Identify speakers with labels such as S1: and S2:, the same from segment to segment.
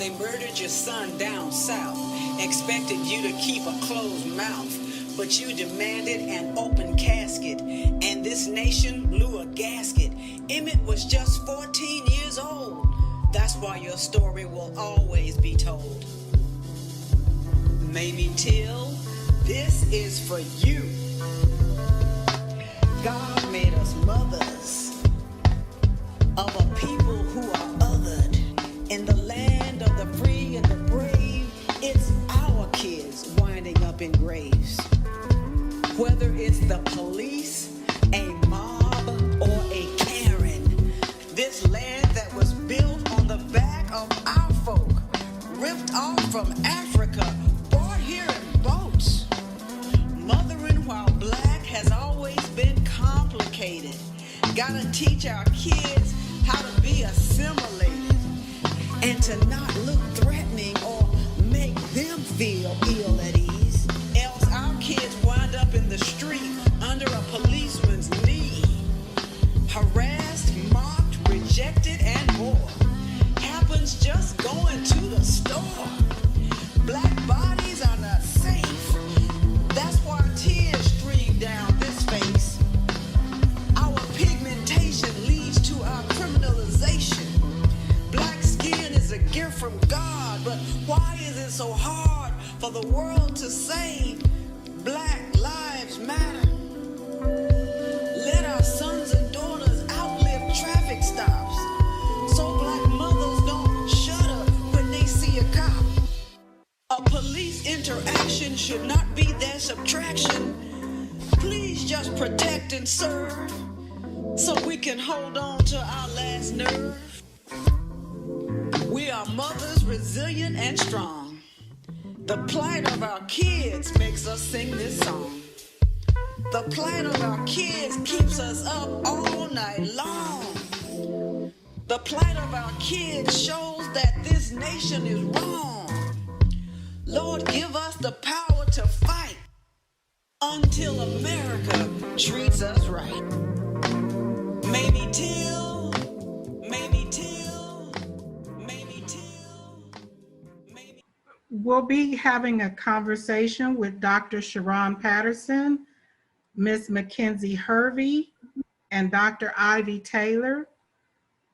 S1: They murdered your son down south, expected you to keep a closed mouth. But you demanded an open casket, and this nation blew a gasket. Emmett was just 14 years old. That's why your story will always be told. Mamie Till, this is for you. God made us mothers of a people who are othered. In the land of the free and the brave, it's our kids winding up in graves. Whether it's the police, a mob, or a Karen, this land that was built on the back of our folk, ripped off from Africa, brought here in boats. Mothering while black has always been complicated. Gotta teach our kids how to be assimilated and to not look threatening or make them feel ill at ease. Else our kids wind up in the street under a policeman's knee. Harassed, mocked, rejected, and more. Happens just going to the store. Black bodies are not safe. That's why tears stream down this face. Our pigmentation leads to our criminalization. Black skin is a gift from God, but why is it so hard for the world to say Black lives matter? Let our sons and daughters outlive traffic stops, so black mothers don't shut up when they see a cop. A police interaction should not be their subtraction. Please just protect and serve, so we can hold on to our last nerve. We are mothers, resilient and strong. The plight of our kids makes us sing this song. The plight of our kids keeps us up all night long. The plight of our kids shows that this nation is wrong. Lord, give us the power to fight until America treats us right. Mamie Till, Mamie Till, Mamie Till, Mamie.
S2: We'll be having a conversation with Dr. Sharon Patterson, Ms. Mackenzie Hervey, and Dr. Ivy Taylor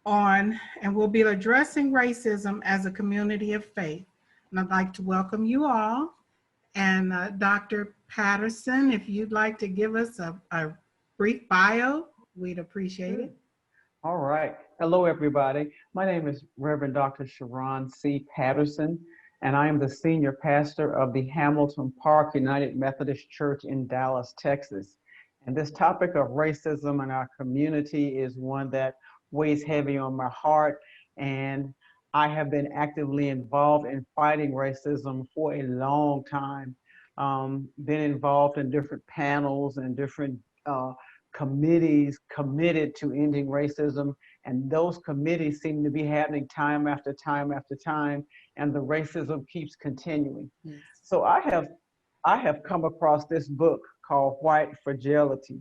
S2: and we'll be addressing racism as a community of faith. And I'd like to welcome you all. And Dr. Patterson, if you'd like to give us a brief bio, we'd appreciate it.
S3: All right. Hello, everybody. My name is Reverend Dr. Sharon C. Patterson, and I am the senior pastor of the Hamilton Park United Methodist Church in Dallas, Texas. And this topic of racism in our community is one that weighs heavy on my heart, and I have been actively involved in fighting racism for a long time. Been involved in different panels and different committees committed to ending racism, and those committees seem to be happening time after time after time, and the racism keeps continuing. Yes. So I have come across this book called White Fragility,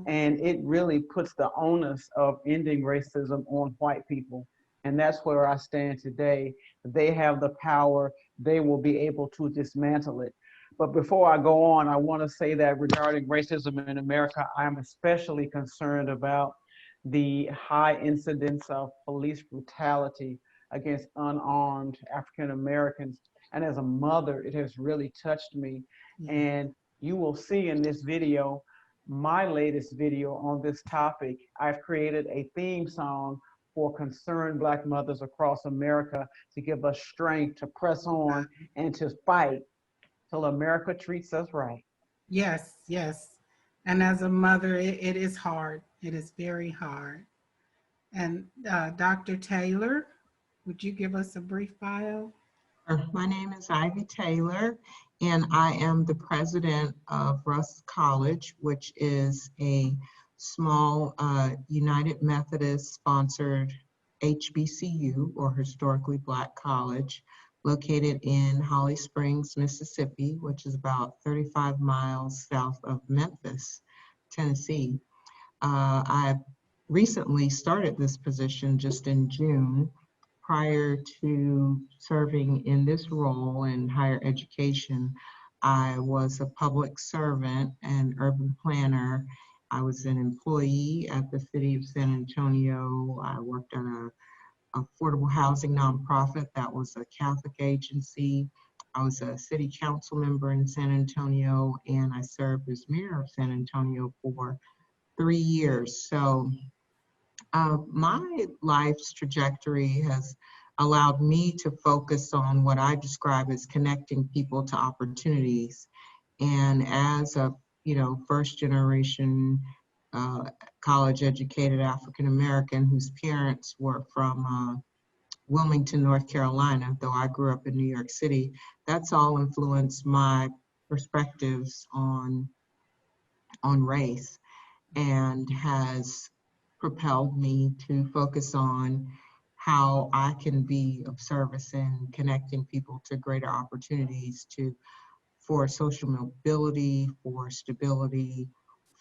S3: and it really puts the onus of ending racism on white people. And that's where I stand today. They have the power. They will be able to dismantle it. But before I go on, I want to say that regarding racism in America, I'm especially concerned about the high incidence of police brutality against unarmed African Americans. And as a mother, it has really touched me. And you will see in this video, my latest video on this topic. I've created a theme song for concerned Black mothers across America to give us strength to press on and to fight till America treats us right.
S2: Yes, yes. And as a mother, it is hard. It is very hard. And Dr. Taylor, would you give us a brief bio?
S4: My name is Ivy Taylor, and I am the president of Russ College, which is a small United Methodist sponsored HBCU, or historically Black college, located in Holly Springs, Mississippi, which is about 35 miles south of Memphis, Tennessee. I recently started this position just in June, prior to serving in this role in higher education, I was a public servant and urban planner. I was an employee at the city of San Antonio. I worked at a affordable housing nonprofit that was a Catholic agency. I was a city council member in San Antonio, and I served as mayor of San Antonio for 3 years. So my life's trajectory has allowed me to focus on what I describe as connecting people to opportunities. And as a first generation college educated African American whose parents were from Wilmington, North Carolina, though I grew up in New York City, that's all influenced my perspectives on race and has propelled me to focus on how I can be of service in connecting people to greater opportunities for social mobility, for stability,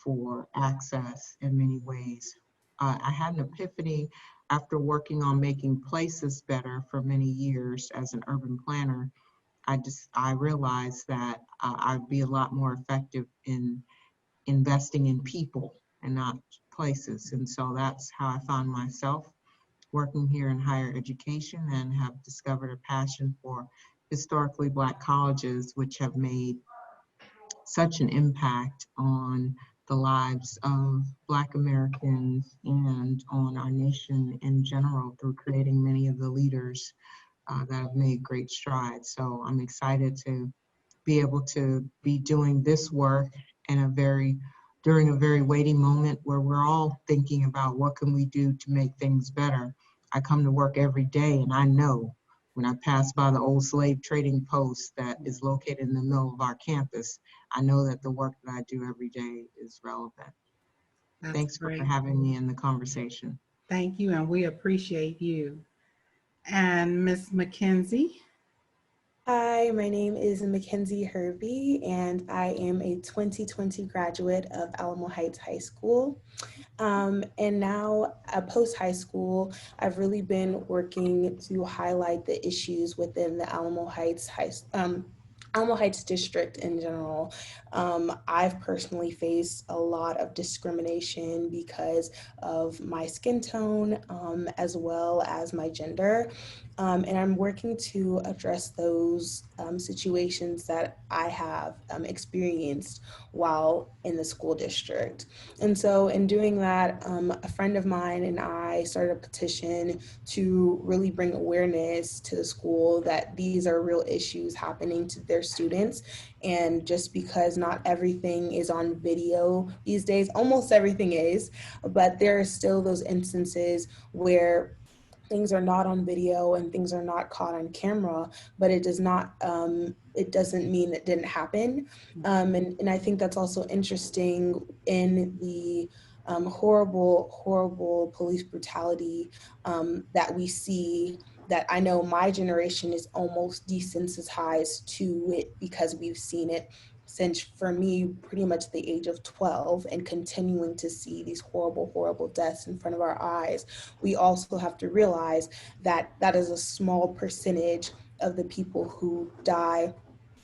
S4: for access in many ways. I had an epiphany after working on making places better for many years as an urban planner. I realized that I'd be a lot more effective in investing in people and not places. And so that's how I found myself working here in higher education and have discovered a passion for historically Black colleges, which have made such an impact on the lives of Black Americans and on our nation in general through creating many of the leaders that have made great strides. So I'm excited to be able to be doing this work during a very weighty moment where we're all thinking about what can we do to make things better. I come to work every day and I know when I pass by the old slave trading post that is located in the middle of our campus, I know that the work that I do every day is relevant.
S2: That's
S4: Thanks for
S2: great.
S4: having me in the conversation.
S2: Thank you, and we appreciate you. And Ms. Mackenzie?
S5: Hi, my name is Mackenzie Hervey, and I am a 2020 graduate of Alamo Heights High School. And now, post high school, I've really been working to highlight the issues within the Alamo Heights district in general. I've personally faced a lot of discrimination because of my skin tone, as well as my gender. And I'm working to address those situations that I have experienced while in the school district. And so in doing that, a friend of mine and I started a petition to really bring awareness to the school that these are real issues happening to their students. And just because not everything is on video these days, almost everything is, but there are still those instances where things are not on video and things are not caught on camera, but it doesn't mean it didn't happen. And I think that's also interesting in the horrible police brutality that we see, that I know my generation is almost desensitized to it because we've seen it since, for me, pretty much the age of 12, and continuing to see these horrible deaths in front of our eyes. We also have to realize that that is a small percentage of the people who die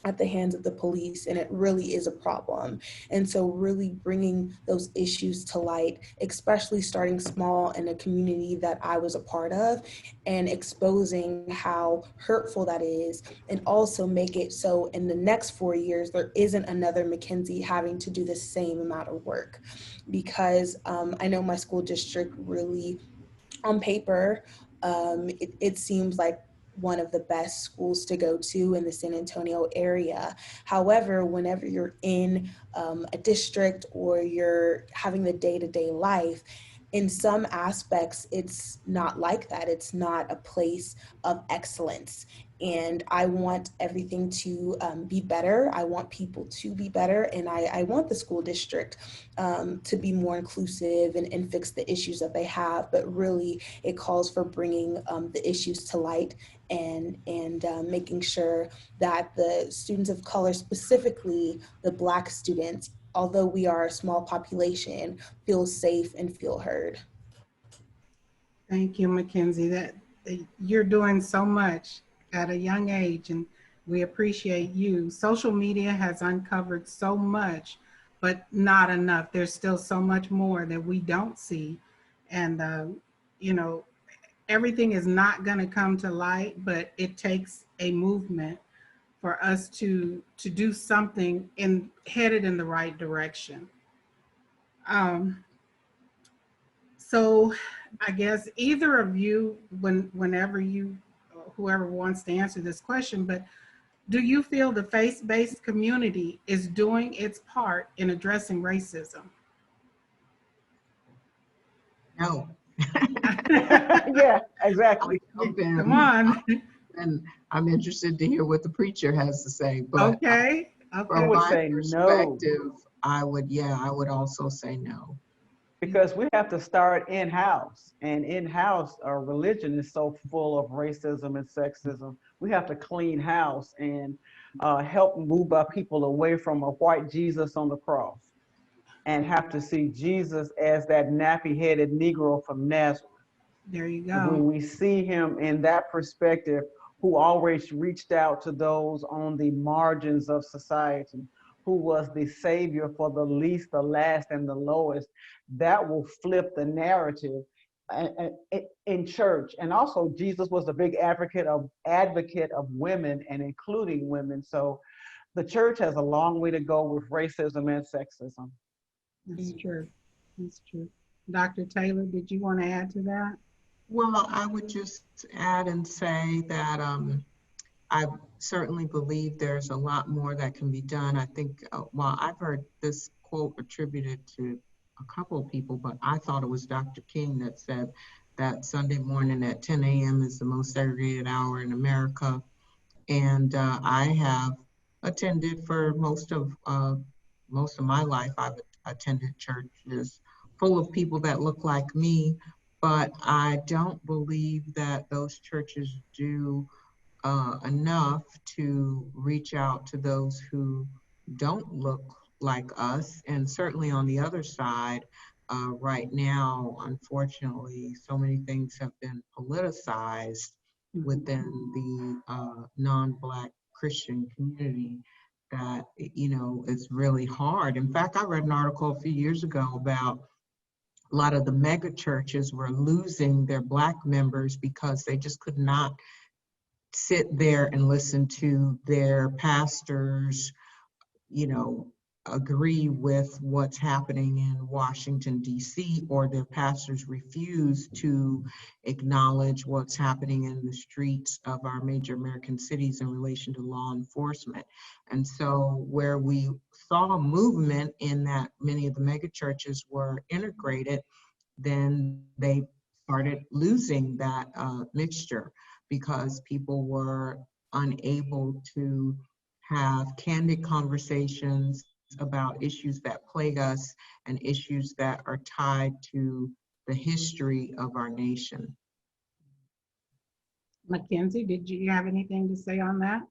S5: at the hands of the police, and it really is a problem. And so really bringing those issues to light, especially starting small in a community that I was a part of, and exposing how hurtful that is, and also make it so in the next 4 years there isn't another Mackenzie having to do the same amount of work. Because I know my school district really, on paper, it seems like one of the best schools to go to in the San Antonio area. However, whenever you're in a district or you're having the day-to-day life, in some aspects, it's not like that. It's not a place of excellence. And I want everything to be better. I want people to be better. And I want the school district to be more inclusive and fix the issues that they have. But really, it calls for bringing the issues to light and making sure that the students of color, specifically the Black students, although we are a small population, feel safe and feel heard.
S2: Thank you, Mackenzie. you're doing so much at a young age, and we appreciate you. Social media has uncovered so much, but not enough. There's still so much more that we don't see. And, you know, everything is not going to come to light, but it takes a movement for us to do something headed in the right direction. Um, so I guess either of you, whenever you, whoever wants to answer this question, but do you feel the faith-based community is doing its part in addressing racism?
S4: No.
S3: Yeah, exactly.
S2: Come on.
S4: And I'm interested to hear what the preacher has to say, but
S2: Okay.
S3: I
S4: from
S3: would
S4: my
S3: say no,
S4: perspective, I would also say no.
S3: because we have to start in-house, and in-house, our religion is so full of racism and sexism. We have to clean house and help move our people away from a white Jesus on the cross, and have to see Jesus as that nappy-headed Negro from Nazareth.
S2: There you
S3: And when
S2: go.
S3: we see him in that perspective, who always reached out to those on the margins of society, who was the savior for the least, the last, and the lowest, that will flip the narrative in church. And also, Jesus was a big advocate of women and including women. So the church has a long way to go with racism and sexism.
S2: That's true. That's true. Dr. Taylor, did you want to add to that?
S4: Well, I would just add and say that I certainly believe there's a lot more that can be done. I think, well, I've heard this quote attributed to a couple of people, but I thought it was Dr. King that said that Sunday morning at 10 a.m. is the most segregated hour in America. And I have attended for most of my life. I've attended churches full of people that look like me, but I don't believe that those churches do enough to reach out to those who don't look like us. And certainly on the other side, right now, unfortunately, so many things have been politicized within the non-Black Christian community that, you know, it's really hard. In fact, I read an article a few years ago about a lot of the mega churches were losing their Black members because they just could not sit there and listen to their pastors, you know, agree with what's happening in Washington, D.C., or their pastors refuse to acknowledge what's happening in the streets of our major American cities in relation to law enforcement. And so where we saw a movement in that many of the mega churches were integrated, then they started losing that mixture because people were unable to have candid conversations about issues that plague us and issues that are tied to the history of our nation.
S2: Mackenzie, did you have anything to say on that?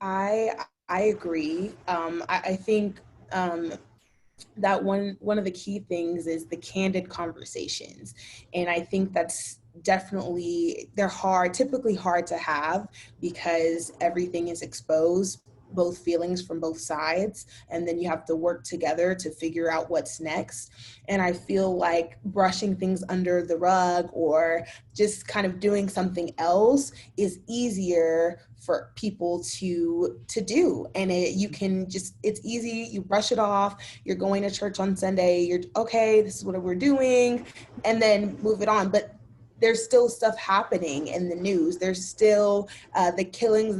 S5: I agree. I think that one of the key things is the candid conversations, and I think that's definitely, they're typically hard to have because everything is exposed, both feelings from both sides, and then you have to work together to figure out what's next. And I feel like brushing things under the rug or just kind of doing something else is easier for people to do. And it's easy, you brush it off, you're going to church on Sunday, you're okay, this is what we're doing, and then move it on. But there's still stuff happening in the news. There's still the killings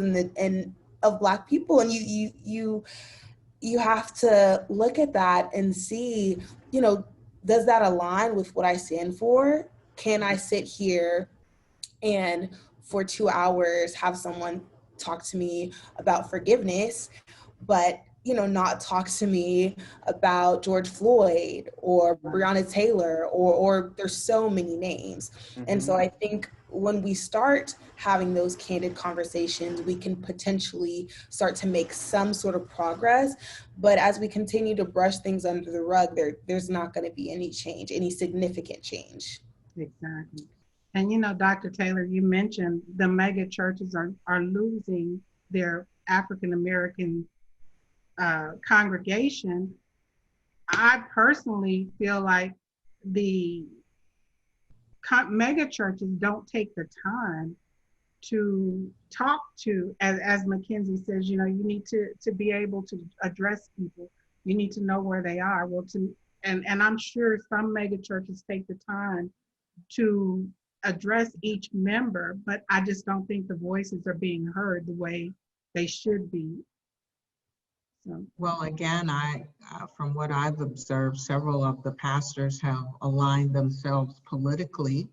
S5: of Black people, and you have to look at that and see, you know, does that align with what I stand for? Can I sit here and for 2 hours have someone talk to me about forgiveness, but not talk to me about George Floyd or Breonna Taylor, or there's so many names. And so I think when we start having those candid conversations, we can potentially start to make some sort of progress. But as we continue to brush things under the rug, there's not going to be any change, any significant change.
S2: Exactly. And Dr. Taylor, you mentioned the mega churches are losing their African American congregation. I personally feel like the mega churches don't take the time to talk to, as Mackenzie says, you need to be able to address people. You need to know where they are. And I'm sure some mega churches take the time to address each member, but I just don't think the voices are being heard the way they should be. So,
S4: Well, again, from what I've observed, several of the pastors have aligned themselves politically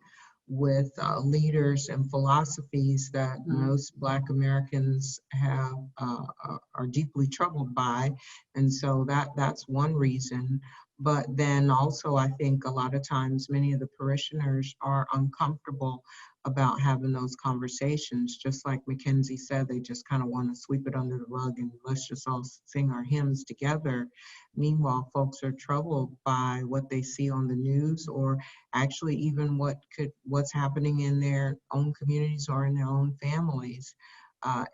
S4: with leaders and philosophies that most Black Americans are deeply troubled by, and so that's one reason. But then also, I think a lot of times many of the parishioners are uncomfortable about having those conversations. Just like Mackenzie said, they just kind of want to sweep it under the rug and let's just all sing our hymns together. Meanwhile, folks are troubled by what they see on the news, or actually even what's happening in their own communities or in their own families.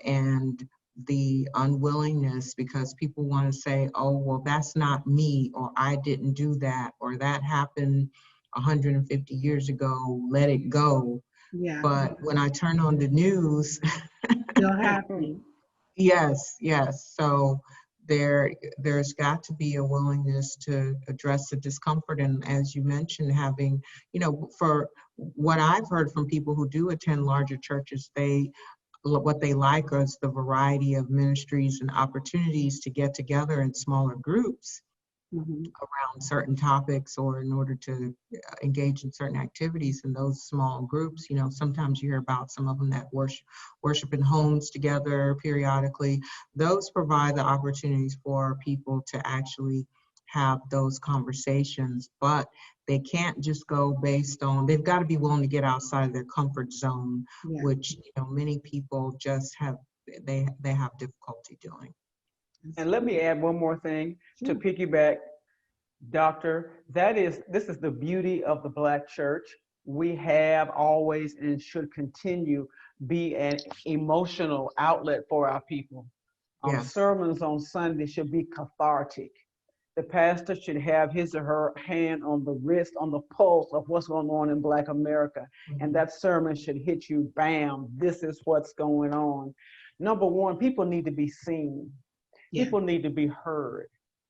S4: And the unwillingness, because people want to say, oh, well, that's not me, or I didn't do that, or that happened 150 years ago, let it go.
S2: yeah.
S4: But when I turn on the news,
S2: Still happening.
S4: yes. So there's got to be a willingness to address the discomfort. And as you mentioned, having, for what I've heard from people who do attend larger churches, what they like is the variety of ministries and opportunities to get together in smaller groups around certain topics, or in order to engage in certain activities in those small groups. Sometimes you hear about some of them that worship in homes together periodically. Those provide the opportunities for people to actually have those conversations, but they can't just go based on, they've got to be willing to get outside of their comfort zone, which many people just have difficulty doing.
S3: And let me add one more thing to piggyback, Doctor. This is the beauty of the Black church. We have always and should continue be an emotional outlet for our people. Sermons on Sunday should be cathartic. The pastor should have his or her hand on the wrist, on the pulse of what's going on in Black America. And that sermon should hit you, bam, this is what's going on. Number one, people need to be seen. People need to be heard.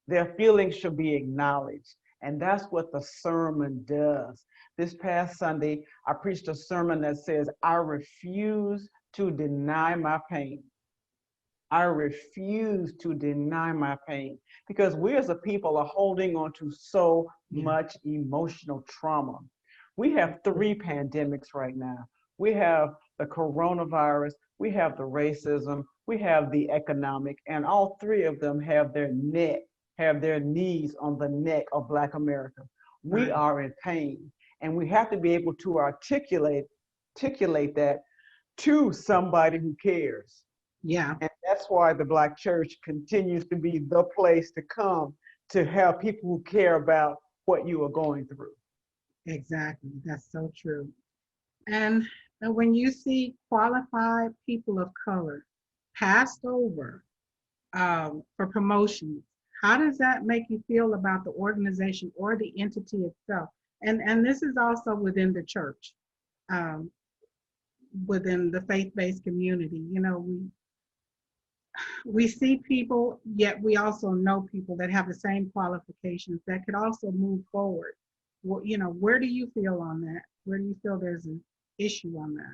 S3: Their feelings should be acknowledged. And that's what the sermon does. This past Sunday, I preached a sermon that says, I refuse to deny my pain. I refuse to deny my pain, because we as a people are holding on to so much emotional trauma. We have 3 pandemics right now. We have the coronavirus, we have the racism, we have the economic, and all 3 of them have their knees on the neck of Black America. We are in pain, and we have to be able to articulate that to somebody who cares.
S2: Yeah.
S3: And that's why the Black church continues to be the place to come to have people who care about what you are going through.
S2: Exactly. That's so true. And when you see qualified people of color passed over for promotions, how does that make you feel about the organization or the entity itself? And this is also within the church, within the faith-based community. We see people, yet we also know people that have the same qualifications that could also move forward. Well, where do you feel on that? Where do you feel there's an issue on that?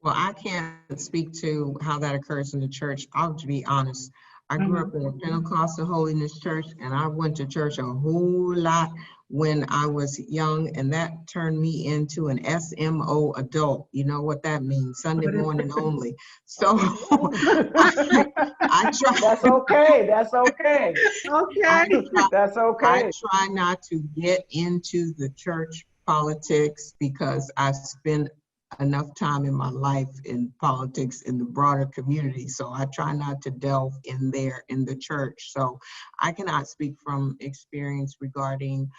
S4: Well, I can't speak to how that occurs in the church. I'll be honest. I grew up in a Pentecostal holiness church, and I went to church a whole lot when I was young, and that turned me into an SMO adult. You know what that means? Sunday morning only. So I try.
S3: That's okay. That's okay. That's okay.
S4: I try not to get into the church politics, because I spent enough time in my life in politics in the broader community. So I try not to delve in there in the church. So I cannot speak from experience regarding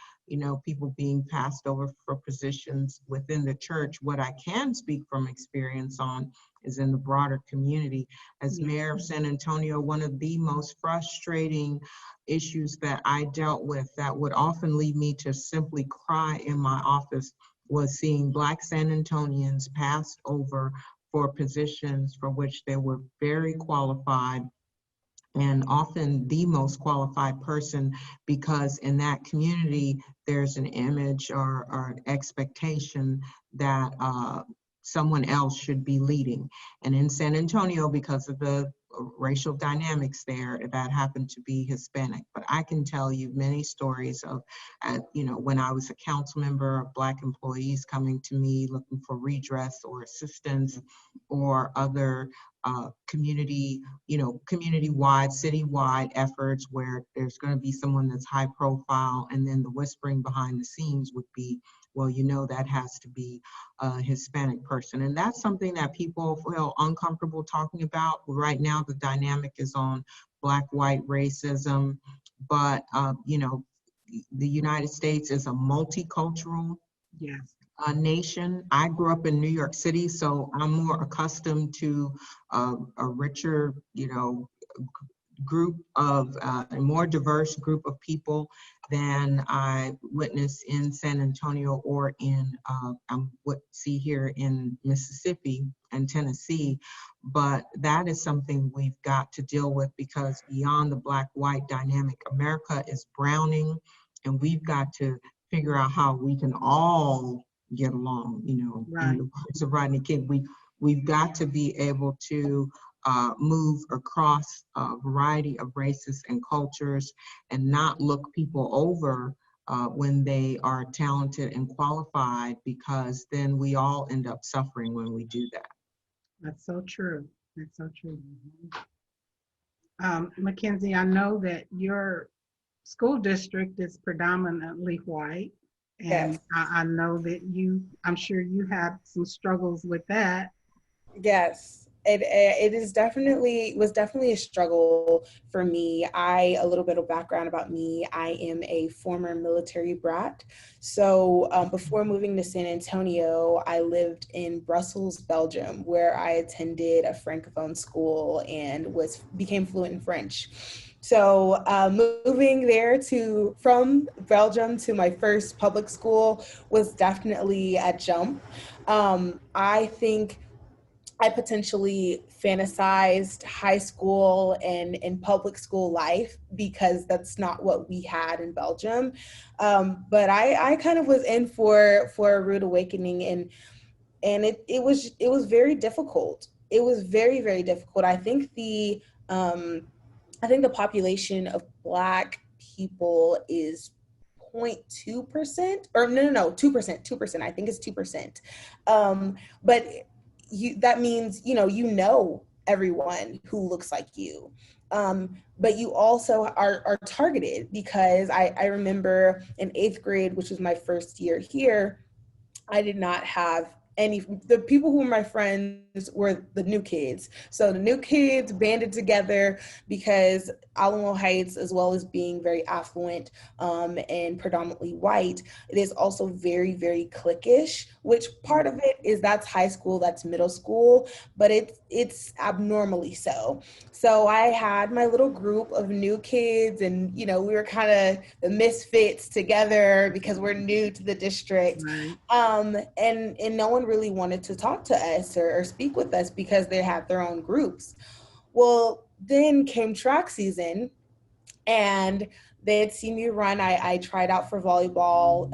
S4: people being passed over for positions within the church. What I can speak from experience on is in the broader community. As mayor of San Antonio, one of the most frustrating issues that I dealt with that would often lead me to simply cry in my office was seeing Black San Antonians passed over for positions for which they were very qualified, and often the most qualified person, because in that community, there's an image or an expectation that someone else should be leading. And in San Antonio, because of the racial dynamics there, that happened to be Hispanic. But I can tell you many stories of, when I was a council member, of Black employees coming to me looking for redress or assistance or other community-wide, citywide efforts where there's going to be someone that's high profile, and then the whispering behind the scenes would be, well, that has to be a Hispanic person. And that's something that people feel uncomfortable talking about. Right now, the dynamic is on Black-white racism, but, the United States is a multicultural nation. I grew up in New York City, so I'm more accustomed to a richer, group of a more diverse group of people than I witnessed in San Antonio or in what see here in Mississippi and Tennessee. But that is something we've got to deal with, because beyond the Black-white dynamic, America is browning, and we've got to figure out how we can all get along.
S2: Right.
S4: In the words of Rodney King, we've got to be able to move across a variety of races and cultures and not look people over when they are talented and qualified, because then we all end up suffering when we do that.
S2: That's so true. That's so true. Mackenzie, I know that your school district is predominantly white, and
S5: Yes.
S2: I know that I'm sure you have some struggles with that.
S5: Yes, it was definitely a struggle for me. A little bit of background about me. I am a former military brat. So before moving to San Antonio, I lived in Brussels, Belgium, where I attended a Francophone school and became fluent in French. So moving there from Belgium to my first public school was definitely a jump. I think I potentially fantasized high school and public school life, because that's not what we had in Belgium. But I kind of was in for a rude awakening, and it was very difficult. It was very, very difficult. I think the population of Black people is 0.2%, or no, 2%. I think it's 2%. But that means, everyone who looks like you. But you also are targeted, because I remember in 8th grade, which was my first year here, I did not have the people who were my friends were the new kids. So the new kids banded together, because Alamo Heights, as well as being very affluent and predominantly white, it is also very, very cliquish, which part of it is that's high school, that's middle school, but it's abnormally so. So I had my little group of new kids, and we were kind of the misfits together because we're new to the district.
S2: Right.
S5: And no one really wanted to talk to us or speak with us, because they had their own groups. Well, then came track season, and they had seen me run. I tried out for volleyball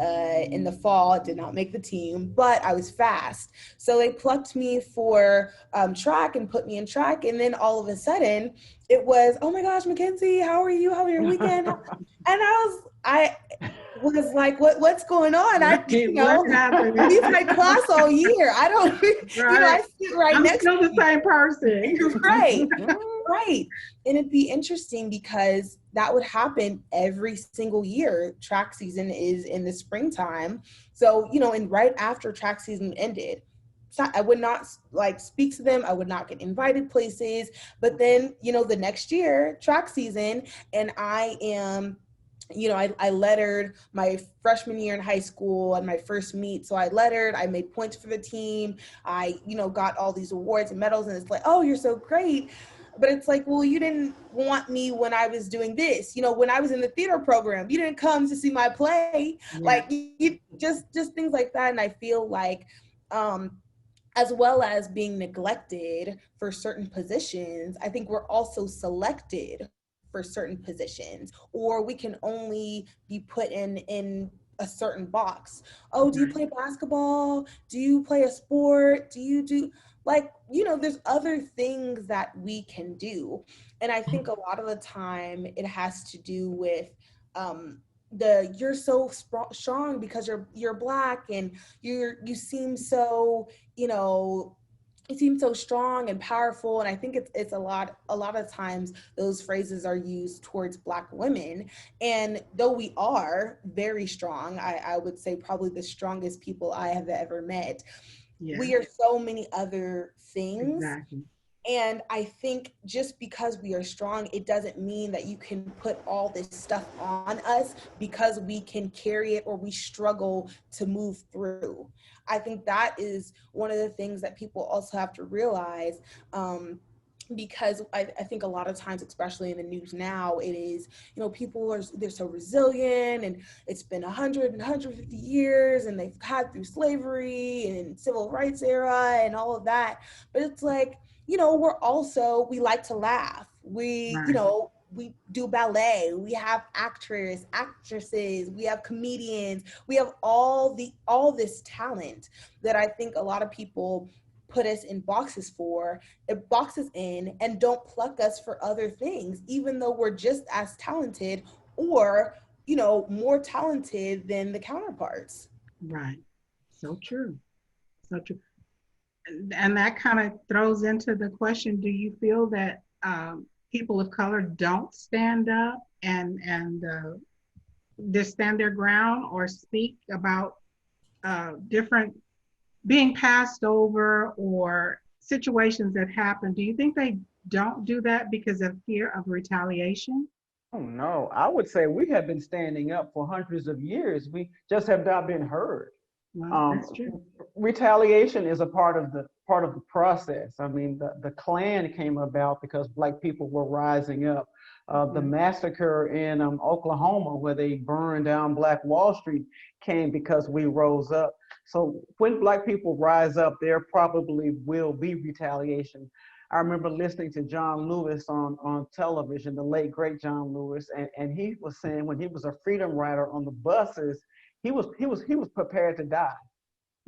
S5: in the fall. Did not make the team, but I was fast. So they plucked me for track and put me in track. And then all of a sudden it was, oh my gosh, Mackenzie, how are you? How was your weekend? And I was like, what's going on? Leave my class all year. I don't, I sit right
S2: I'm
S5: next
S2: still
S5: to
S2: the same person.
S5: Right. Right. And it'd be interesting, because that would happen every single year. Track season is in the springtime. So, and right after track season ended, I would not speak to them. I would not get invited places. But then, the next year, track season, and I am you know, I lettered my freshman year in high school and my first meet. So I lettered, I made points for the team. I, you know, got all these awards and medals, and it's like, oh, you're so great. But it's like, well, you didn't want me when I was doing this. You know, when I was in the theater program, you didn't come to see my play.
S2: Yeah.
S5: Like, you just things like that. And I feel like, as well as being neglected for certain positions, I think we're also selected for certain positions, or we can only be put in a certain box. Oh, do you play basketball? Do you play a sport? Do you do, like, you know, there's other things that we can do. And I think a lot of the time it has to do with you're so strong because you're Black, and you seem so, you know, it seems so strong and powerful. And I think it's a lot of times those phrases are used towards Black women. And though we are very strong, I would say probably the strongest people I have ever met,
S2: Yes.
S5: we are so many other things.
S2: Exactly.
S5: And I think just because we are strong, it doesn't mean that you can put all this stuff on us because we can carry it or we struggle to move through. I think that is one of the things that people also have to realize. Because I think a lot of times, especially in the news now, it is, you know, they're so resilient, and it's been 100 and 150 years, and they've had through slavery and civil rights era and all of that. But it's like, you know, we like to laugh. We,
S2: Right.
S5: you know, we do ballet, we have actresses, we have comedians, we have all this talent that I think a lot of people put us in boxes in, and don't pluck us for other things, even though we're just as talented, or, you know, more talented than the counterparts.
S2: Right. So true. So true. And that kind of throws into the question, do you feel that people of color don't stand up and just stand their ground or speak about different being passed over or situations that happen? Do you think they don't do that because of fear of retaliation?
S3: Oh no, I would say we have been standing up for hundreds of years. We just have not been heard.
S2: Well, that's true.
S3: Retaliation is a part of the process. I mean, the Klan came about because Black people were rising up. The massacre in Oklahoma, where they burned down Black Wall Street, came because we rose up. So when Black people rise up, there probably will be retaliation. I remember listening to John Lewis on television, the late great John Lewis, and he was saying when he was a freedom rider on the buses, he was prepared to die.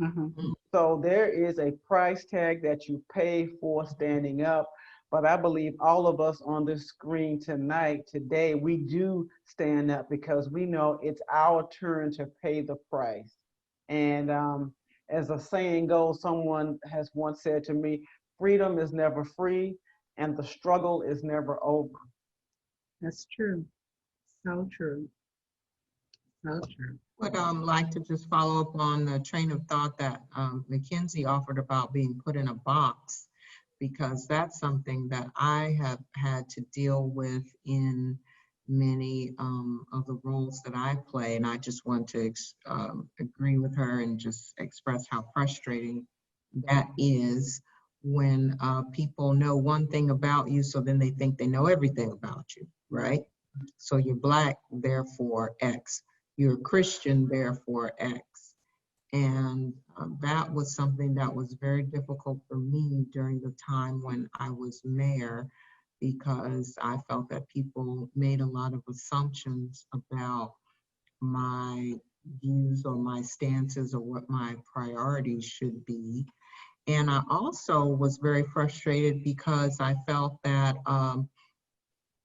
S2: Mm-hmm.
S3: So there is a price tag that you pay for standing up. But I believe all of us on this screen today, we do stand up because we know it's our turn to pay the price. And as a saying goes, someone has once said to me, freedom is never free and the struggle is never over.
S2: That's true. So true. So true.
S4: Would like to just follow up on the train of thought that Mackenzie offered about being put in a box, because that's something that I have had to deal with in many of the roles that I play. And I just want to agree with her and just express how frustrating that is when people know one thing about you, so then they think they know everything about you, right? So you're Black, therefore X. You're a Christian, therefore X. And that was something that was very difficult for me during the time when I was mayor, because I felt that people made a lot of assumptions about my views or my stances or what my priorities should be. And I also was very frustrated because I felt that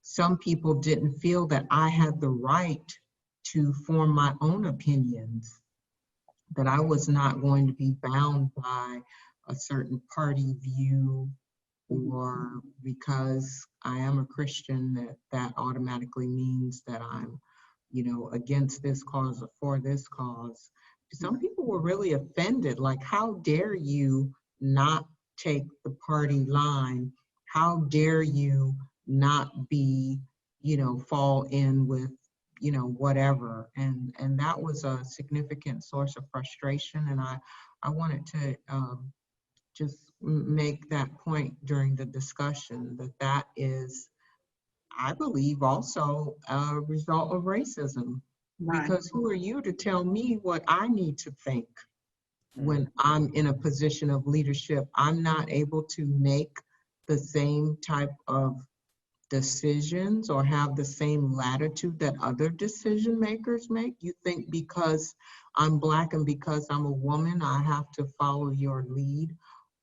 S4: some people didn't feel that I had the right to form my own opinions, that I was not going to be bound by a certain party view, or because I am a Christian, that automatically means that I'm, you know, against this cause or for this cause. Some people were really offended, like, how dare you not take the party line? How dare you not be, you know, fall in with you know, whatever. And that was a significant source of frustration. And I wanted to just make that point during the discussion that that is, I believe, also a result of racism.
S2: Right.
S4: Because who are you to tell me what I need to think when I'm in a position of leadership? I'm not able to make the same type of decisions or have the same latitude that other decision makers make. You think because I'm Black and because I'm a woman, I have to follow your lead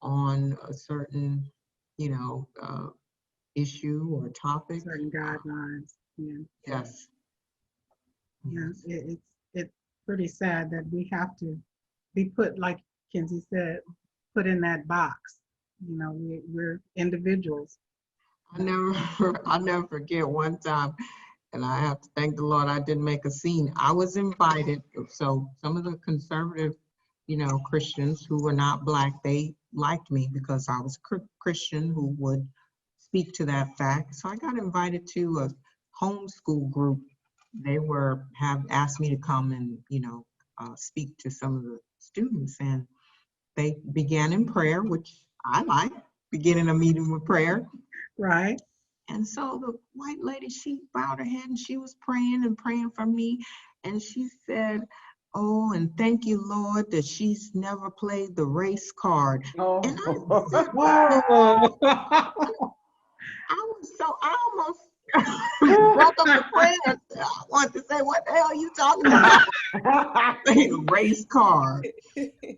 S4: on a certain, you know, issue or topic?
S2: Certain guidelines. Yeah.
S4: Yes.
S2: Yeah. It's pretty sad that we have to be put, like Kinsey said, put in that box. You know, we're individuals.
S4: I'll never forget one time, and I have to thank the Lord I didn't make a scene. I was invited, so some of the conservative, you know, Christians who were not Black, they liked me because I was a Christian who would speak to that fact. So I got invited to a homeschool group. They have asked me to come and, you know, speak to some of the students, and they began in prayer, which I like, beginning a meeting with prayer.
S2: Right.
S4: And so the white lady, she bowed her head and she was praying and praying for me. And she said, oh, and thank you, Lord, that she's never played the race card.
S3: Oh.
S4: And I said,
S2: Oh.
S4: I almost broke up the prayer. I wanted to say, what the hell are you talking about? The race card.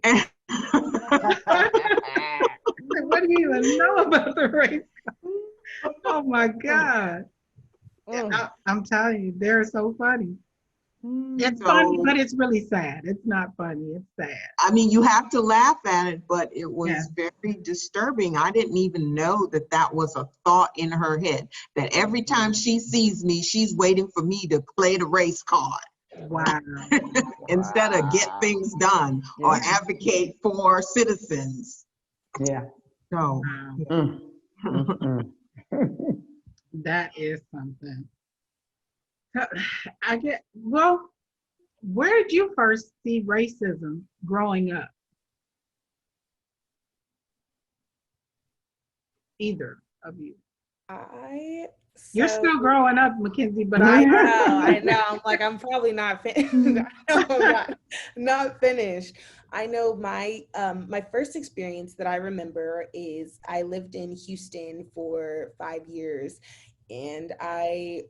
S4: And
S2: What do you even know about the race? Oh my God. I'm telling you, they're so funny. It's funny, but it's really sad. It's not funny, it's sad.
S4: I mean, you have to laugh at it, but it was very disturbing. I didn't even know that that was a thought in her head, that every time she sees me, she's waiting for me to play the race card.
S2: Wow.
S4: Instead of get things done or advocate for citizens.
S3: Yeah.
S4: So,
S2: Wow. That is something. Well, where did you first see racism growing up? Either of you. You're still growing up, Mackenzie, but
S5: I know. I'm like, I'm probably not finished. I'm not finished. I know my first experience that I remember is I lived in Houston for 5 years, and I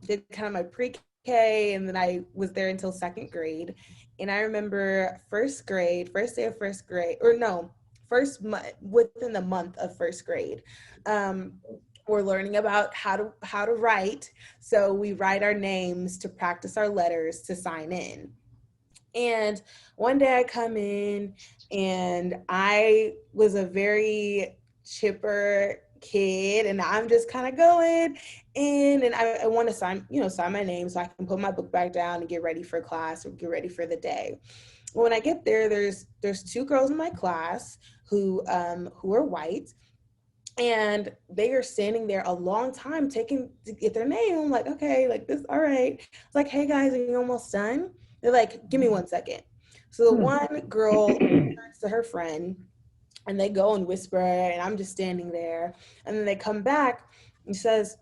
S5: did kind of my pre-K, and then I was there until 2nd grade. And I remember first day of first grade, or no, within the month of 1st grade. We're learning about how to write. So we write our names to practice our letters to sign in. And one day I come in, and I was a very chipper kid, and I'm just kind of going in, and I want to sign my name so I can put my book back down and get ready for class or get ready for the day. When I get there, there's 2 girls in my class who are white. And they are standing there a long time taking to get their name. I'm like, okay, like this, all right. It's like, hey guys, are you almost done? They're like, give me 1 second. So the one girl turns to her friend, and they go and whisper, and I'm just standing there. And then they come back and says,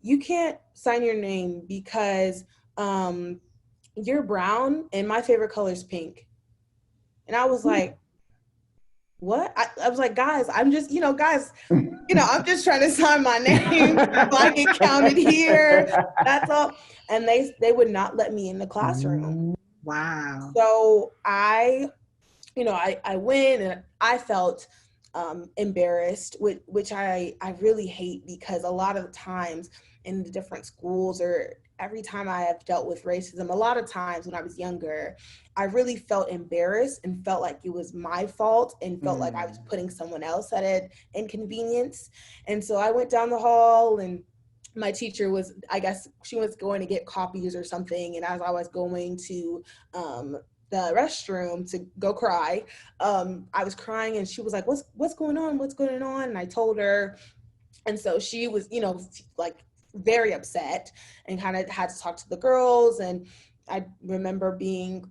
S5: you can't sign your name because you're brown and my favorite color is pink. And I was like, what? I was like, guys, I'm just, I'm just trying to sign my name so I get counted here. That's all. And they would not let me in the classroom.
S2: Wow.
S5: So I went, and I felt embarrassed, which I really hate, because a lot of the times in the different schools, or every time I have dealt with racism, a lot of times when I was younger, I really felt embarrassed and felt like it was my fault, and felt like I was putting someone else at an inconvenience. And so I went down the hall, and my teacher was, I guess she was going to get copies or something. And as I was going to the restroom to go cry, I was crying, and she was like, what's going on? What's going on? And I told her. And so she was, like very upset and kind of had to talk to the girls. And I remember being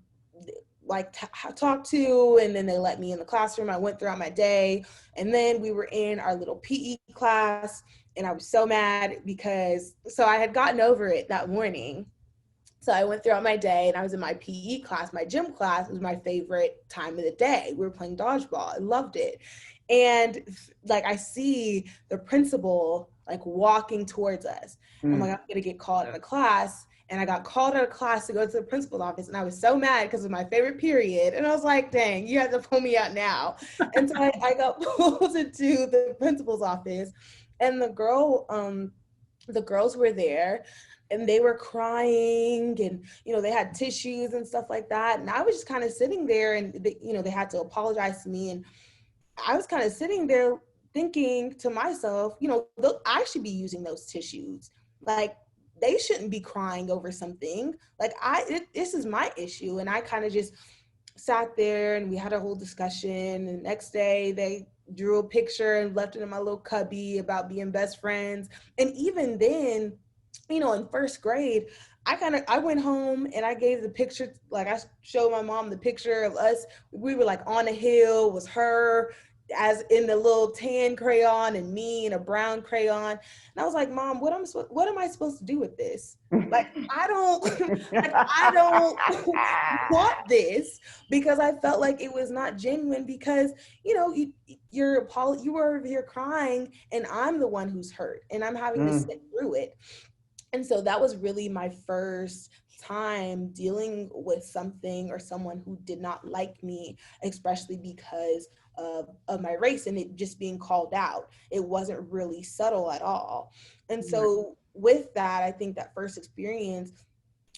S5: like talked to, and then they let me in the classroom. I went throughout my day, and then we were in our little PE class, and I was so mad because, so I had gotten over it that morning. So I went throughout my day and I was in my PE class. My gym class was my favorite time of the day. We were playing dodgeball. I loved it. And like, I see the principal like walking towards us. I'm like, I'm gonna get called out of class. And I got called out of class to go to the principal's office. And I was so mad because it was my favorite period. And I was like, dang, you have to pull me out now. And so I got pulled into the principal's office, and the girls were there, and they were crying, and, you know, they had tissues and stuff like that. And I was just kind of sitting there, and they had to apologize to me. And I was kind of sitting there thinking to myself, I should be using those tissues. Like, they shouldn't be crying over something. Like, this is my issue. And I kind of just sat there, and we had a whole discussion. And the next day they drew a picture and left it in my little cubby about being best friends. And even then, in first grade, I went home and I gave the picture, like I showed my mom the picture of us. We were like on a hill, was her as in the little tan crayon and me in a brown crayon. And I was like, Mom, what am I supposed to do with this? Like, I don't want this, because I felt like it was not genuine, because, you were over here crying, and I'm the one who's hurt, and I'm having to sit through it. And so that was really my first time dealing with something or someone who did not like me, especially because of my race, and it just being called out. It wasn't really subtle at all. And so with that, I think that first experience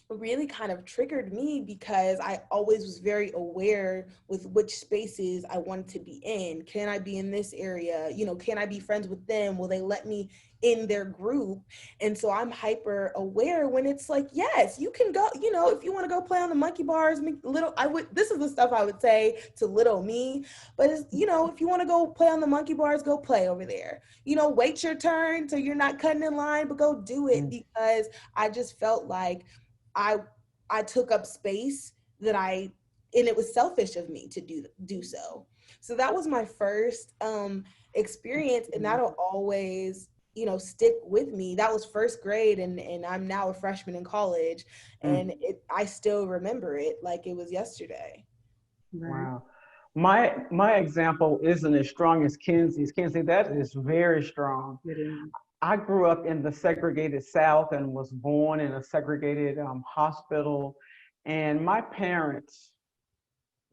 S5: really kind of triggered me, because I always was very aware with which spaces I wanted to be in. Can I be in this area? Can I be friends with them? Will they let me in their group? And so I'm hyper aware when it's like, yes, you can go, if you want to go play on the monkey bars, this is the stuff I would say to little me, but it's, if you want to go play on the monkey bars, go play over there, wait your turn so you're not cutting in line, but go do it. Because I just felt like I took up space and it was selfish of me to do so. So that was my first experience, and that'll always, stick with me. That was first grade, and I'm now a freshman in college, and I still remember it like it was yesterday.
S3: Wow. My example isn't as strong as Kenzie's. Kenzie, that is very strong.
S2: It is.
S3: I grew up in the segregated South and was born in a segregated hospital. And my parents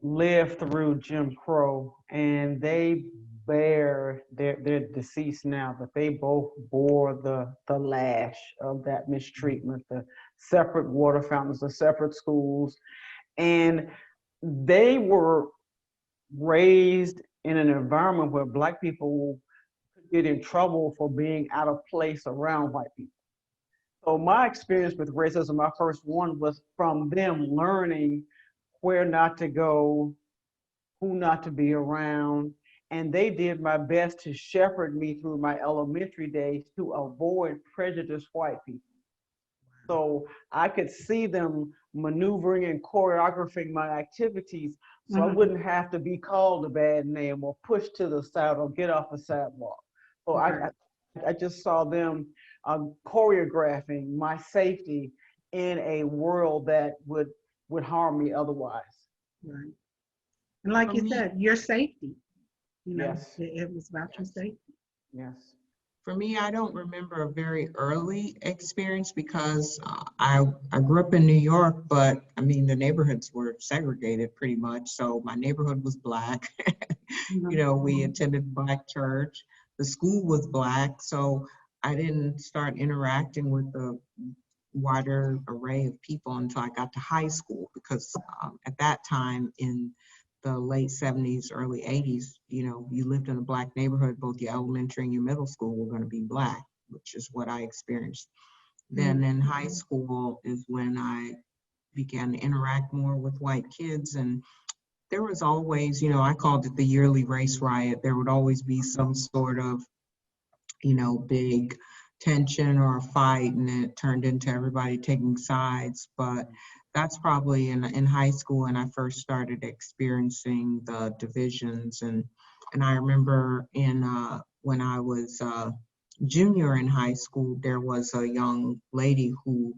S3: lived through Jim Crow, and they're deceased now, but they both bore the lash of that mistreatment, the separate water fountains, the separate schools. And they were raised in an environment where Black people get in trouble for being out of place around white people. So my experience with racism, my first one, was from them learning where not to go, who not to be around. And they did my best to shepherd me through my elementary days to avoid prejudiced white people. So I could see them maneuvering and choreographing my activities, so I wouldn't have to be called a bad name or pushed to the side or get off the sidewalk. So I just saw them choreographing my safety in a world that would harm me otherwise.
S2: Right. And like you said, your safety.
S3: Yes.
S2: It was about your safety.
S3: Yes.
S4: For me, I don't remember a very early experience, because I grew up in New York, but I mean, the neighborhoods were segregated pretty much. So my neighborhood was Black. We attended Black church. The school was Black. So I didn't start interacting with a wider array of people until I got to high school, because at that time in the late 70s, early 80s, you lived in a Black neighborhood, both your elementary and your middle school were going to be Black, which is what I experienced. Then in high school is when I began to interact more with white kids, and there was always, I called it the yearly race riot. There would always be some sort of, big tension or a fight, and it turned into everybody taking sides. But that's probably in high school when I first started experiencing the divisions. And I remember when I was junior in high school, there was a young lady who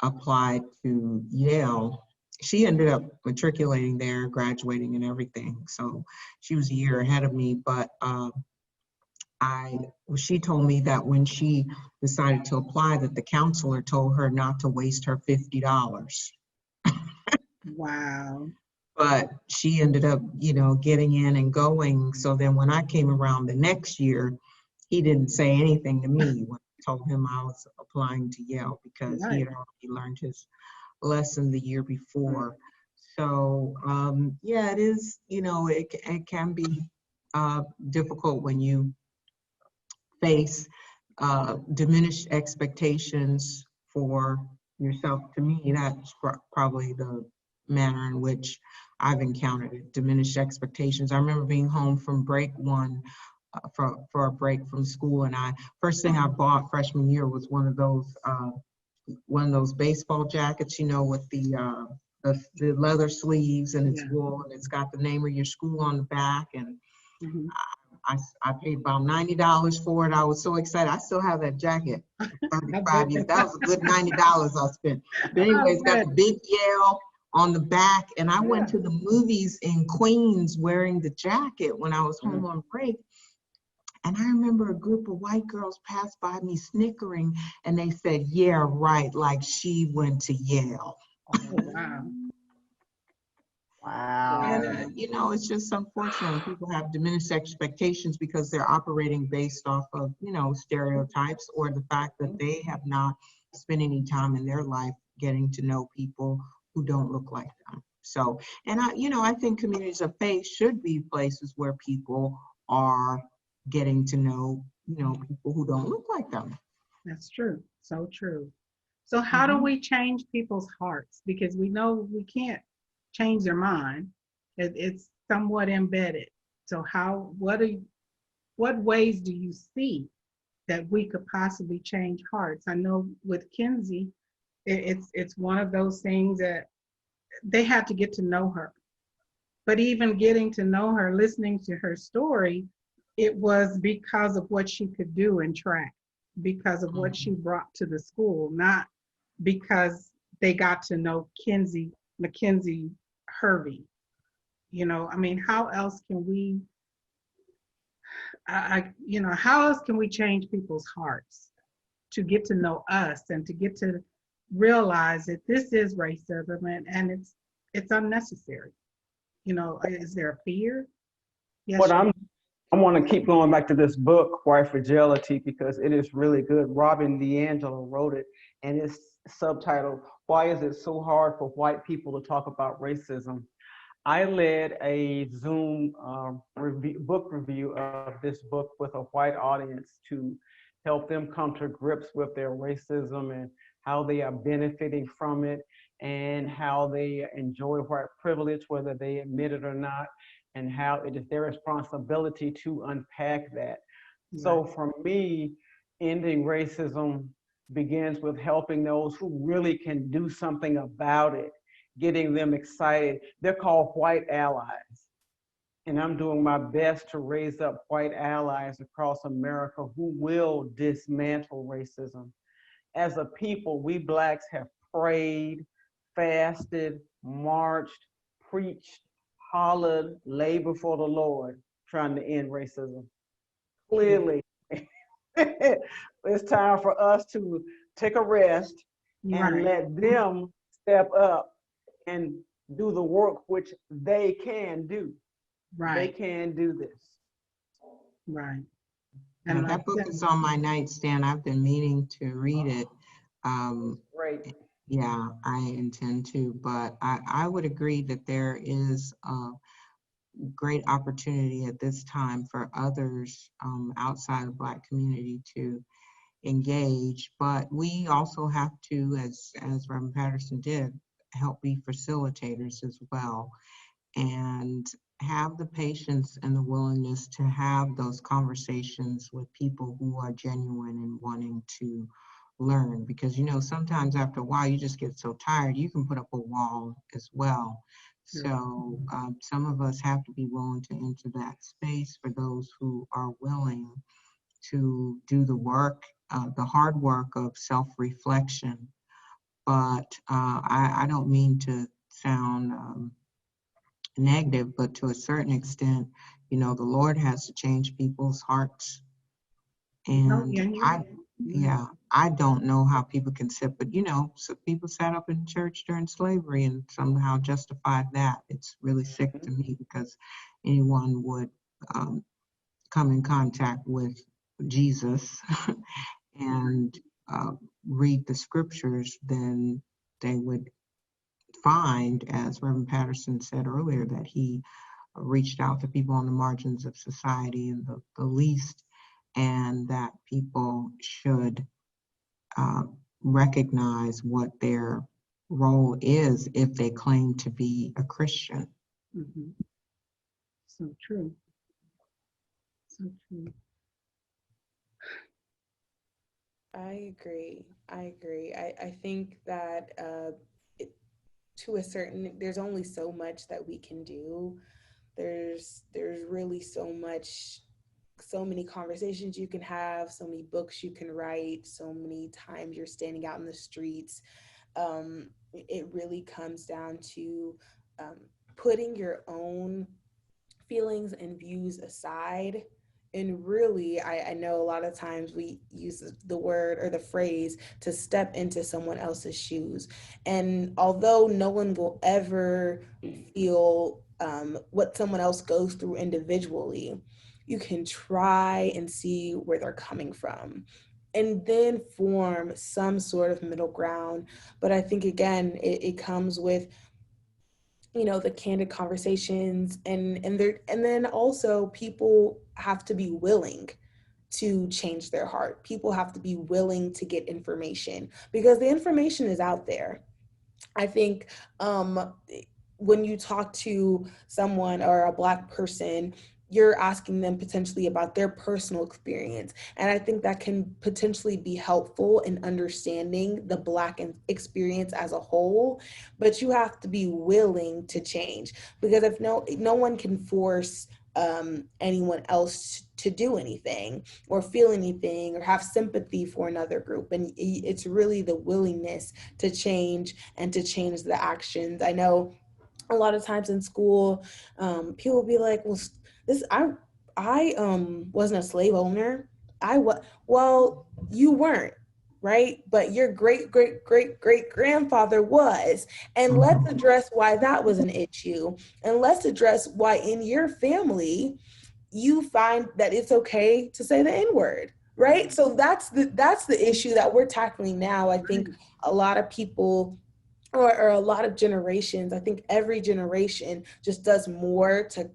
S4: applied to Yale. She ended up matriculating there, graduating and everything. So she was a year ahead of me, but she told me that when she decided to apply, that the counselor told her not to waste her $50.
S2: Wow.
S4: But she ended up, getting in and going. So then when I came around the next year, he didn't say anything to me when I told him I was applying to Yale, because he had already learned his lesson the year before. So yeah, it is, it can be difficult when you face diminished expectations for yourself. To me, that's probably the manner in which I've encountered it, diminished expectations. I remember being home from break one, for a break from school, and first thing I bought freshman year was one of those baseball jackets, with the leather sleeves, and it's wool, and it's got the name of your school on the back. And I paid about $90 for it. I was so excited. I still have that jacket. 35 years. That was a good $90 I spent. But anyway, it's got the big Yale on the back. And I went to the movies in Queens wearing the jacket when I was home on break. And I remember a group of white girls passed by me snickering, and they said, "Yeah, right, like she went to Yale."
S2: Oh, wow.
S3: Wow.
S4: And, it's just unfortunate when people have diminished expectations because they're operating based off of, stereotypes, or the fact that they have not spent any time in their life getting to know people who don't look like them. So, and I think communities of faith should be places where people are getting to know, people who don't look like them.
S2: That's true. So true. So how do we change people's hearts? Because we know we can't change their mind. It's somewhat embedded. So what ways do you see that we could possibly change hearts? I know with Kinsey, it's one of those things that they had to get to know her. But even getting to know her, listening to her story, it was because of what she could do in track, because of what she brought to the school, not because they got to know Mackenzie Hervey. How else can we, how else can we change people's hearts to get to know us and to get to realize that this is racism and it's unnecessary? Is there a fear? Yes.
S3: I want to keep going back to this book, White Fragility, because it is really good. Robin DiAngelo wrote it, and it's subtitled, "Why is it so hard for white people to talk about racism?" I led a Zoom book review of this book with a white audience to help them come to grips with their racism and how they are benefiting from it and how they enjoy white privilege, whether they admit it or not, and how it is their responsibility to unpack that. Right. So for me, ending racism begins with helping those who really can do something about it, getting them excited. They're called white allies. And I'm doing my best to raise up white allies across America who will dismantle racism. As a people, we Blacks have prayed, fasted, marched, preached, hollered, laid before the Lord, trying to end racism. Clearly, it's time for us to take a rest and let them step up and do the work which they can do. Right. They can do this.
S2: Right.
S4: And that book is on my nightstand. I've been meaning to read it.
S3: Great.
S4: Yeah, I intend to, but I would agree that there is a great opportunity at this time for others outside of Black community to engage, but we also have to, as Reverend Patterson did, help be facilitators as well. And have the patience and the willingness to have those conversations with people who are genuine and wanting to learn. Because, you know, sometimes after a while, you just get so tired, you can put up a wall as well. So some of us have to be willing to enter that space for those who are willing to do the work, the hard work of self-reflection. But I don't mean to sound negative, but to a certain extent, you know, the Lord has to change people's hearts. And yeah, I don't know how people can sit, but you know, so people sat up in church during slavery and somehow justified that. It's really sick to me because anyone would come in contact with Jesus and read the scriptures, then they would find, as Reverend Patterson said earlier, that he reached out to people on the margins of society and the least, and that people should recognize what their role is if they claim to be a Christian.
S2: Mm-hmm. So true. So true.
S5: I agree. I agree. I think that to a certain, there's only so much that we can do. There's really so much, so many conversations you can have, so many books you can write, so many times you're standing out in the streets. It really comes down to putting your own feelings and views aside. And really, I know a lot of times we use the word or the phrase to step into someone else's shoes. And although no one will ever feel what someone else goes through individually, you can try and see where they're coming from and then form some sort of middle ground. But I think, again, it comes with, you know, the candid conversations, and then also people have to be willing to change their heart. People have to be willing to get information because the information is out there. I think when you talk to someone or a Black person, you're asking them potentially about their personal experience. And I think that can potentially be helpful in understanding the Black experience as a whole. But you have to be willing to change, because if no one can force anyone else to do anything or feel anything or have sympathy for another group. And it's really the willingness to change and to change the actions. I know a lot of times in school, people will be like, well, this, I wasn't a slave owner. Well, you weren't, right? But your great, great, great, great grandfather was. And let's address why that was an issue. And let's address why in your family, you find that it's okay to say the N-word, right? So that's the issue that we're tackling now. I think a lot of people or a lot of generations, I think every generation just does more to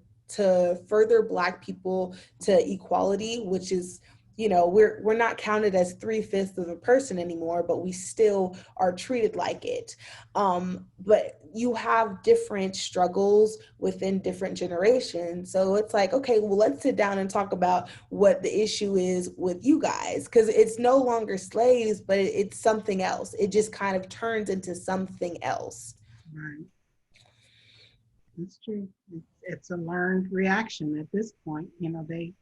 S5: further Black people to equality, which is, you know, we're not counted as 3/5 of a person anymore, but we still are treated like it. But you have different struggles within different generations. So it's like, okay, well, let's sit down and talk about what the issue is with you guys, because it's no longer slaves, but it's something else. It just kind of turns into something else.
S2: Right. That's true. It's a learned reaction at this point. You know, they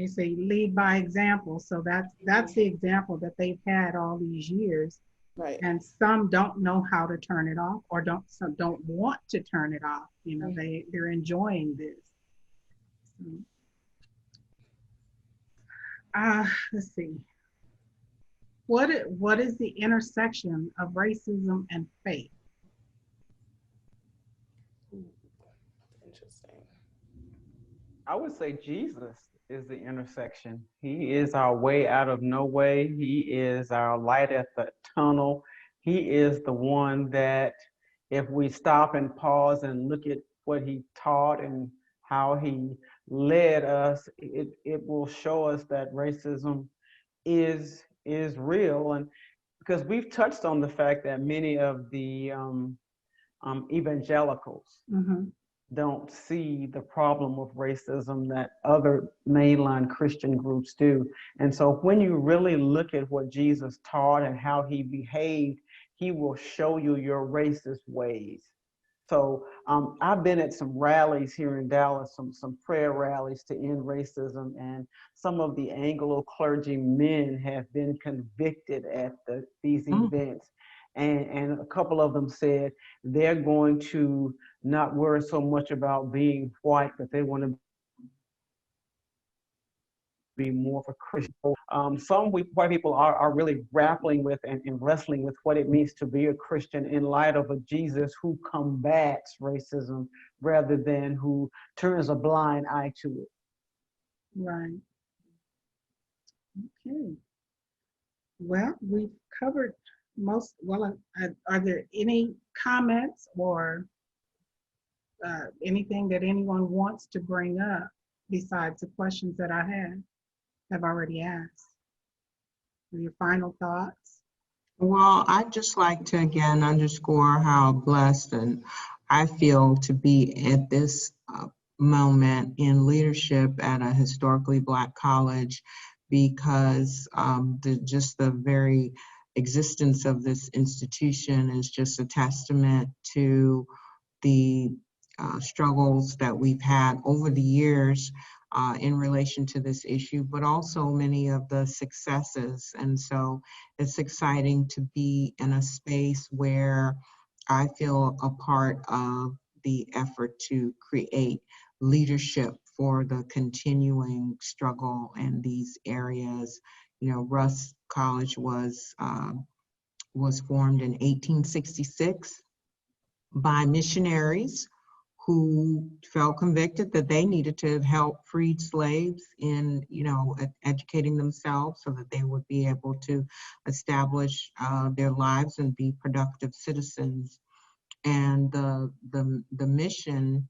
S2: say lead by example. So that's the example that they've had all these years.
S5: Right.
S2: And some don't know how to turn it off, or some don't want to turn it off. You know, they're enjoying this. Let's see. What is the intersection of racism and faith?
S5: Interesting.
S3: I would say Jesus is the intersection. He is our way out of no way. He is our light at the tunnel. He is the one that if we stop and pause and look at what he taught and how he led us, it will show us that racism is real. And because we've touched on the fact that many of the evangelicals,
S2: Mm-hmm.
S3: don't see the problem of racism that other mainline Christian groups do. And so when you really look at what Jesus taught and how he behaved, he will show you your racist ways. So I've been at some rallies here in Dallas, some prayer rallies to end racism, and some of the Anglo clergy men have been convicted at these events. And a couple of them said they're going to not worry so much about being white, but they want to be more of a Christian. Some white people are really grappling with and wrestling with what it means to be a Christian in light of a Jesus who combats racism rather than who turns a blind eye to it.
S2: Right. Okay. Well, we've covered most. Well, are there any comments or anything that anyone wants to bring up besides the questions that I have already asked? Your final thoughts?
S4: Well, I'd just like to again underscore how blessed and I feel to be at this moment in leadership at a historically Black college, because just the very existence of this institution is just a testament to the struggles that we've had over the years in relation to this issue, but also many of the successes. And so it's exciting to be in a space where I feel a part of the effort to create leadership for the continuing struggle in these areas. You know, Russ College was formed in 1866 by missionaries who felt convicted that they needed to help freed slaves in, educating themselves so that they would be able to establish their lives and be productive citizens. And the mission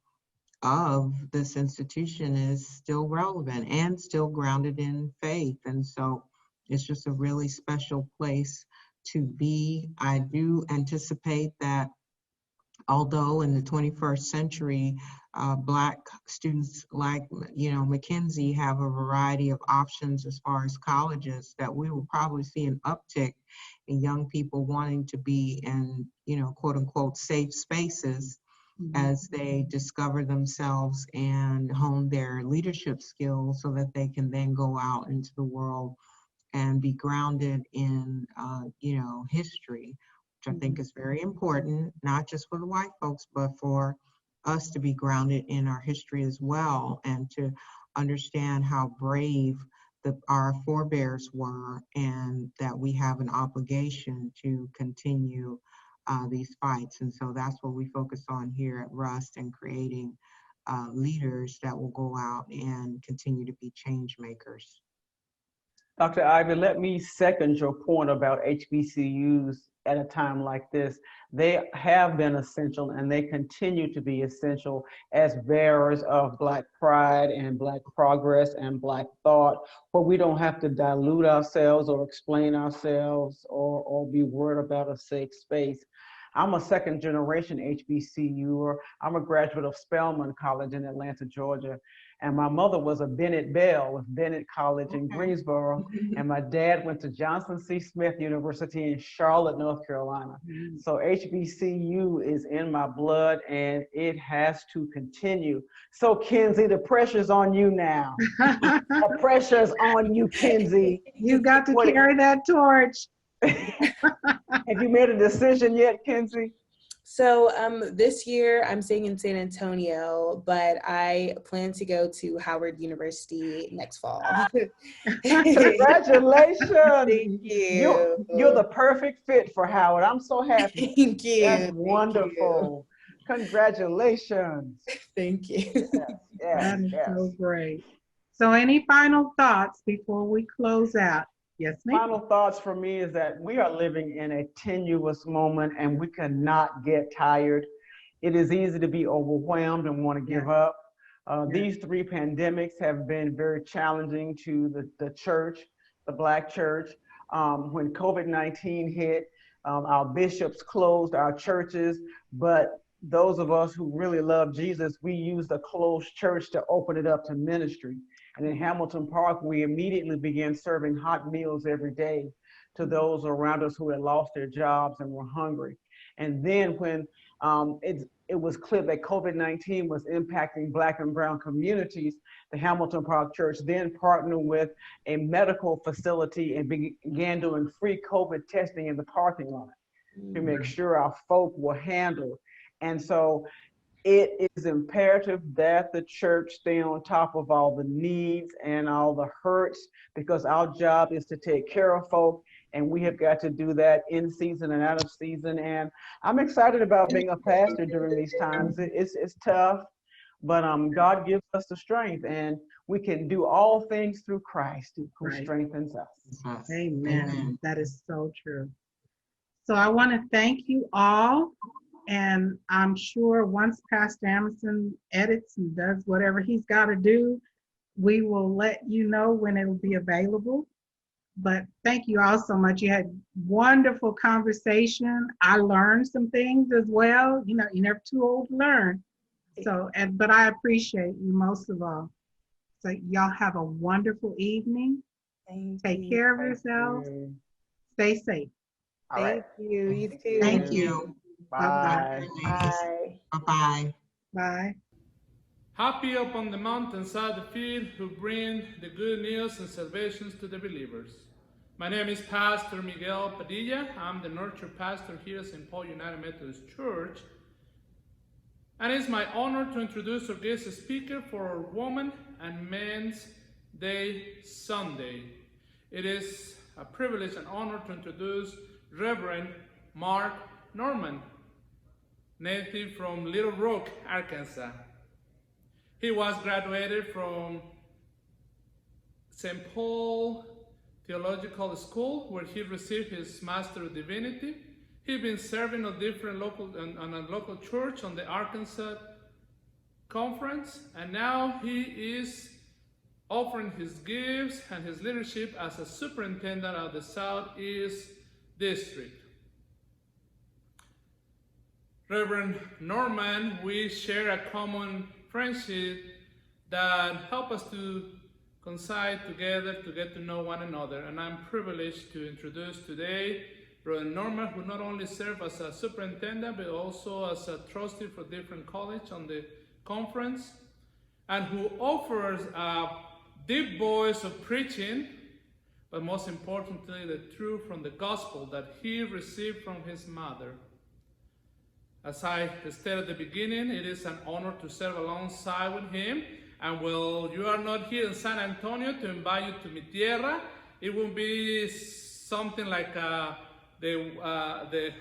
S4: of this institution is still relevant and still grounded in faith. And so it's just a really special place to be. I do anticipate that although in the 21st century, Black students like, Mackenzie have a variety of options as far as colleges, that we will probably see an uptick in young people wanting to be in, quote unquote, safe spaces as they discover themselves and hone their leadership skills so that they can then go out into the world and be grounded in, history, which I think is very important, not just for the white folks, but for us to be grounded in our history as well, and to understand how brave our forebears were, and that we have an obligation to continue these fights. And so that's what we focus on here at Rust, and creating leaders that will go out and continue to be change makers.
S3: Dr. Ivy, let me second your point about HBCUs at a time like this. They have been essential, and they continue to be essential as bearers of Black pride and Black progress and Black thought, where we don't have to dilute ourselves or explain ourselves or be worried about a safe space. I'm a second generation HBCUer. I'm a graduate of Spelman College in Atlanta, Georgia. And my mother was a Bennett Bell with Bennett College in Greensboro. And my dad went to Johnson C. Smith University in Charlotte, North Carolina. So HBCU is in my blood, and it has to continue. So Kenzie, the pressure's on you now. The pressure's on you, Kenzie.
S2: You got to carry that torch.
S3: Have you made a decision yet, Kenzie?
S5: So this year I'm staying in San Antonio, but I plan to go to Howard University next fall.
S3: Congratulations.
S5: Thank you.
S3: You're the perfect fit for Howard. I'm so happy.
S5: Thank you.
S3: That's wonderful. Congratulations.
S5: Thank you.
S2: That is so great. So any final thoughts before we close out? Yes, ma'am.
S3: Final thoughts for me is that we are living in a tenuous moment, and we cannot get tired. It is easy to be overwhelmed and want to give up. These three pandemics have been very challenging to the church, the Black church. When COVID-19 hit, our bishops closed our churches, but those of us who really love Jesus, we used a closed church to open it up to ministry. And in Hamilton Park, we immediately began serving hot meals every day to those around us who had lost their jobs and were hungry. And then when it was clear that COVID-19 was impacting Black and brown communities, the Hamilton Park Church then partnered with a medical facility and began doing free COVID testing in the parking lot to make sure our folk were handled. And so it is imperative that the church stay on top of all the needs and all the hurts, because our job is to take care of folk, and we have got to do that in season and out of season. And I'm excited about being a pastor during these times. It's tough, but God gives us the strength, and we can do all things through Christ who strengthens us.
S2: Amen. That is so true. So I want to thank you all. And I'm sure once Pastor Emerson edits and does whatever he's got to do, we will let you know when it'll be available. But thank you all so much. You had wonderful conversation. I learned some things as well. You know, you're never too old to learn. So, but I appreciate you most of all. So y'all have a wonderful evening. Take care of yourselves. Stay safe.
S5: Thank you. You too.
S4: Thank you.
S3: Bye.
S5: Bye.
S4: Bye-bye.
S2: Bye.
S6: Happy up on the mountainside the feet who bring the good news and salvations to the believers. My name is Pastor Miguel Padilla. I'm the nurture pastor here at St. Paul United Methodist Church. And it's my honor to introduce our guest speaker for our Women and Men's Day Sunday. It is a privilege and honor to introduce Reverend Mark Norman, native from Little Rock, Arkansas. He was graduated from St. Paul Theological School, where he received his Master of Divinity. He's been serving on a local church on the Arkansas Conference, and now he is offering his gifts and his leadership as a superintendent of the Southeast District. Reverend Norman, we share a common friendship that help us to coincide together to get to know one another. And I'm privileged to introduce today Reverend Norman, who not only serves as a superintendent, but also as a trustee for different colleges on the conference, and who offers a deep voice of preaching, but most importantly, the truth from the gospel that he received from his mother. As I stated at the beginning, it is an honor to serve alongside with him. And while you are not here in San Antonio to invite you to mi tierra, it will be something like the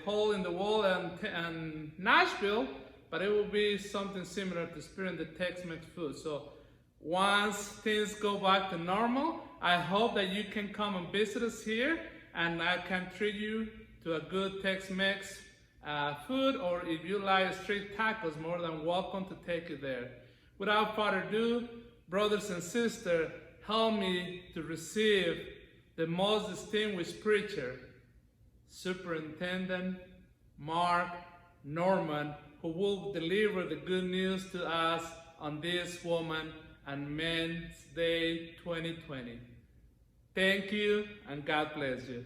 S6: hole in the wall and Nashville, but it will be something similar to experience the Tex-Mex food. So once things go back to normal, I hope that you can come and visit us here, and I can treat you to a good Tex-Mex food, or if you like street tacos, more than welcome to take it there. Without further ado, brothers and sisters, help me to receive the most distinguished preacher, Superintendent Mark Norman, who will deliver the good news to us on this Woman and Men's Day 2020. Thank you, and God bless you.